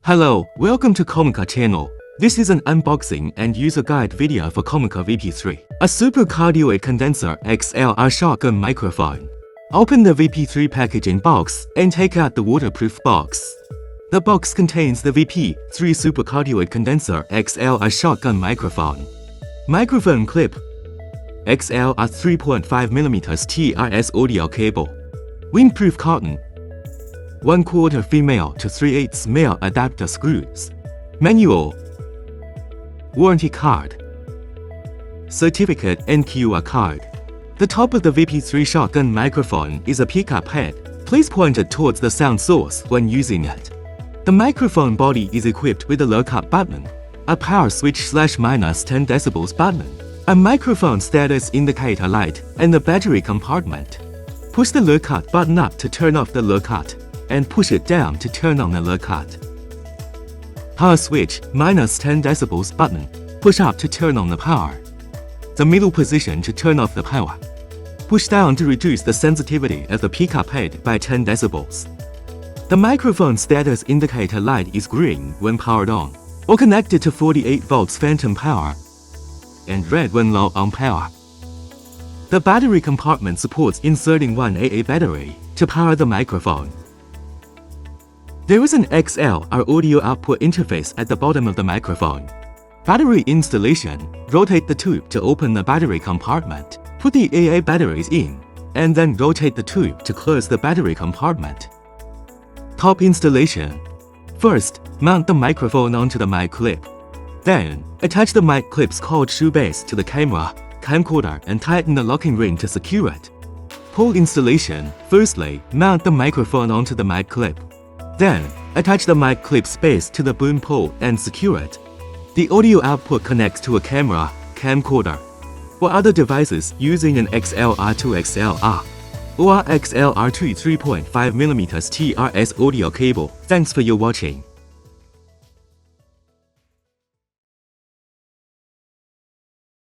Hello, welcome to Comica channel. This is an unboxing and user guide video for Comica VP3, a super cardioid condenser XLR shotgun microphone. Open the VP3 packaging box and take out the waterproof box. The box contains the VP3 super cardioid condenser XLR shotgun microphone. Microphone clip, XLR 3.5mm TRS audio cable, windproof cotton, 1/4 female to 3/8 male adapter screws, manual, warranty card, certificate and QR card. The top of the VP3 shotgun microphone is a pickup head. Please point it towards the sound source when using it. The microphone body is equipped with a low cut button, a power switch /-10 decibels button, a microphone status indicator light, and the battery compartment. Push the low cut button up to turn off the low cut, and push it down to turn on the low cut. Power switch -10 decibels button. Push up to turn on the power. The middle position to turn off the power. Push down to reduce the sensitivity of the pickup head by 10 decibels. The microphone status indicator light is green when powered on, or connected to 48 volts phantom power, and red when low on power. The battery compartment supports inserting one AA battery to power the microphone. There is an XLR audio output interface at the bottom of the microphone. Battery installation: rotate the tube to open the battery compartment. Put the AA batteries in, and then rotate the tube to close the battery compartment. Top installation: first, mount the microphone onto the mic clip. Then, attach the mic clip's cold shoe base to the camcorder and tighten the locking ring to secure it. Pole installation: firstly, mount the microphone onto the mic clip. Then, attach the mic clip's base to the boom pole and secure it. The audio output connects to a camcorder, or other devices using an XLR to XLR or XLR to 3.5mm TRS audio cable. Thanks for your watching.